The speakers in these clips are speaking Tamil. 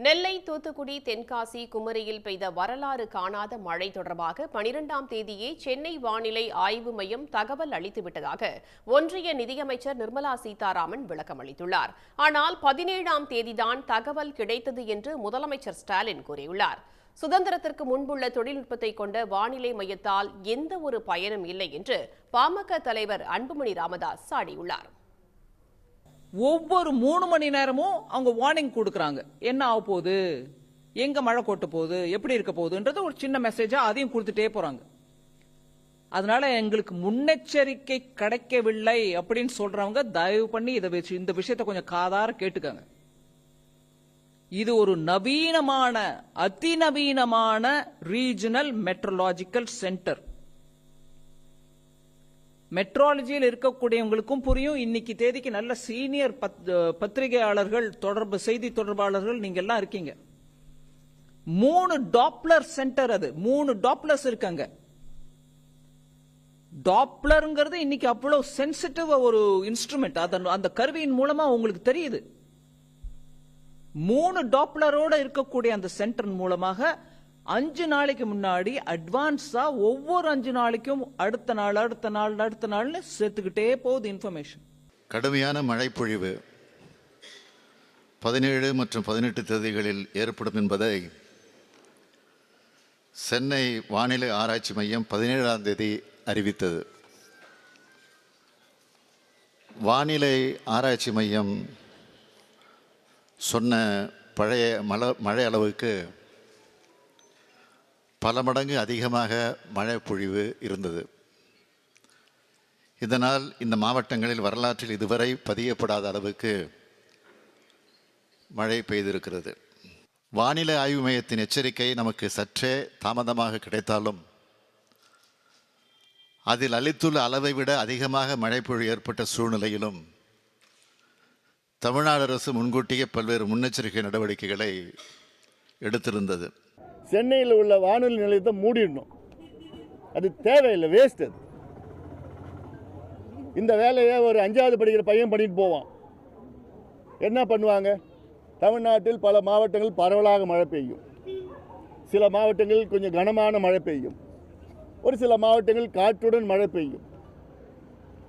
நெல்லை, தூத்துக்குடி, தென்காசி, குமரியில் பெய்த வரலாறு காணாத மழை தொடர்பாக 12ஆம் தேதியே சென்னை வானிலை ஆய்வு மையம் தகவல் அளித்துவிட்டதாக ஒன்றிய நிதியமைச்சர் நிர்மலா சீதாராமன் விளக்கம் அளித்துள்ளார். ஆனால் 17ஆம் தேதிதான் தகவல் கிடைத்தது என்று முதலமைச்சர் ஸ்டாலின் கூறியுள்ளார். சுதந்திரத்திற்கு முன்புள்ள தொழில்நுட்பத்தை கொண்ட வானிலை மையத்தால் எந்த ஒரு பயனும் இல்லை என்று பாமக தலைவர் அன்புமணி ராமதாஸ் சாடியுள்ளார். ஒவ்வொரு 3 மணி நேரமும் அவங்க வார்னிங் கொடுக்கறாங்க. என்ன ஆக போகுது, எங்க மழை கொட்ட போகுது, எப்படி இருக்க போகுதுன்றது ஒரு சின்ன மெசேஜா அதையும் கொடுத்துட்டே போறாங்க. அதனால எங்களுக்கு முன்னெச்சரிக்கை கிடைக்கவில்லை அப்படின்னு சொல்றவங்க தயவு பண்ணி இந்த விஷயத்தை கொஞ்சம் காதார கேட்டுக்கங்க. இது ஒரு நவீனமான அதிநவீனமான ரீஜனல் மெட்ரோலாஜிக்கல் சென்டர். மெட்ரோலஜியில் இருக்கக்கூடியவங்களுக்கும் புரியும். இன்னைக்கு தேதிக்கு நல்ல சீனியர் பத்திரிகையாளர்கள், செய்தி தொடர்பாளர்கள் நீங்க எல்லாம் இருக்கீங்க. 3 டாப்ளர் சென்டர், அது 3 டாப்ளர்ஸ் இருக்காங்க. டாப்ளர்ங்கிறது இன்னைக்கு அவ்வளவு சென்சிட்டிவ் ஒரு இன்ஸ்ட்ருமெண்ட். அந்த கருவியின் மூலமா உங்களுக்கு தெரியுது. 3 டாப்ளரோட இருக்கக்கூடிய அந்த சென்டர் மூலமாக 5 நாளைக்கு முன்னாடி அட்வான்ஸா ஒவ்வொரு 5 நாளைக்கும் அடுத்த நாள் சேர்த்துக்கிட்டே போகுது இன்ஃபர்மேஷன். கடுமையான மழைப்பொழிவு 17 மற்றும் 18 தேதிகளில் ஏற்படும் என்பதை சென்னை வானிலை ஆராய்ச்சி மையம் 17ஆம் தேதி அறிவித்தது. வானிலை ஆராய்ச்சி மையம் சொன்ன பழைய மழை அளவுக்கு பல மடங்கு அதிகமாக மழை பொழிவு இருந்தது. இதனால் இந்த மாவட்டங்களில் வரலாற்றில் இதுவரை பதியப்படாத அளவுக்கு மழை பெய்திருக்கிறது. வானிலை ஆய்வு மையத்தின் எச்சரிக்கை நமக்கு சற்றே தாமதமாக கிடைத்தாலும் அதில் அளித்துள்ள அளவை விட அதிகமாக மழைப்பொழிவு ஏற்பட்ட சூழ்நிலையிலும் தமிழ்நாடு அரசு முன்கூட்டியே பல்வேறு முன்னெச்சரிக்கை நடவடிக்கைகளை எடுத்திருந்தது. சென்னையில் உள்ள வானொலி நிலையத்தை மூடிடணும். அது தேவையில்லை, வேஸ்ட். அது இந்த வேலையை ஒரு 5வது படிக்கிற பையன் பண்ணிட்டு போவான். என்ன பண்ணுவாங்க? தமிழ்நாட்டில் பல மாவட்டங்கள் பரவலாக மழை பெய்யும், சில மாவட்டங்களில் கொஞ்சம் கனமான மழை பெய்யும், ஒரு சில மாவட்டங்கள் காற்றுடன் மழை பெய்யும்.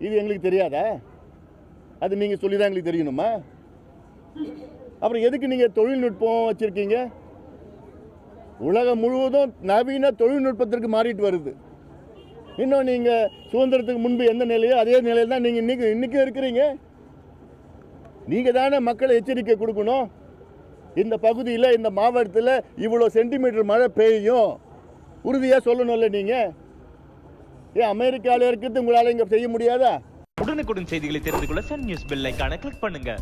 இது எங்களுக்கு தெரியாதா? அது நீங்கள் சொல்லி தான் எங்களுக்கு தெரியணுமா? அப்புறம் எதுக்கு நீங்கள் தொழில்நுட்பம் வச்சுருக்கீங்க? உலகம் முழுவதும் நவீன தொழில்நுட்பத்திற்கு மாறிட்டு வருது. இன்னும் நீங்கள் சுதந்திரத்துக்கு முன்பு எந்த நிலையோ அதே நிலையில் தான் நீங்கள் இன்னைக்கும் இருக்கிறீங்க. நீங்கள் தானே மக்களை எச்சரிக்கை கொடுக்கணும். இந்த பகுதியில், இந்த மாவட்டத்தில் இவ்வளோ சென்டிமீட்டர் மழை பெய்யும் உறுதியாக சொல்லணும்ல. நீங்கள் ஏன் அமெரிக்காவில் இருக்கிறது உங்களால் இங்கே செய்ய முடியாதா? உடனுக்குடன் செய்திகளை தெரிந்து கொள்ள சன் நியூஸ் பெல் ஐகானை கிளிக் பண்ணுங்க.